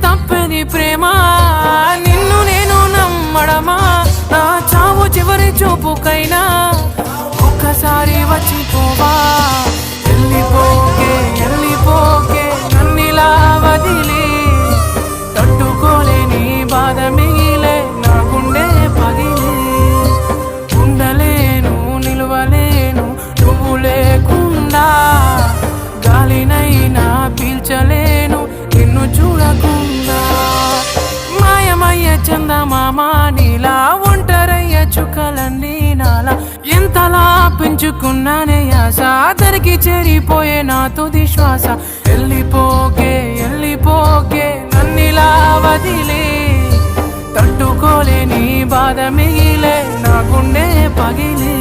తప్పని ప్రేమ నిన్ను నేను నమ్మడమా నా చావు చివరి చూపుకైనా ఒక్కసారి వచ్చిపోవా వెళ్ళిపోకే నన్నిలా వదిలి తట్టుకోలేని బాధ మిగిలే నా గుండె పగిలి ఉండలేను నిలవలేను నువ్వు లేకుండా గాలినైనా పీల్చలేను నిన్ను చూడకుండా మాయమయ్య చందమామ నీలా ఒంటరయ్య చుక్కలన్నీ నాలా ఎంతలా పెంచుకున్నానే ఆశ అతనికి చేరిపోయే నా తుది శ్వాస వెళ్ళిపోకే నన్నిలా వదిలే తట్టుకోలేని బాధ మిగిలే నా గుండె పగిలే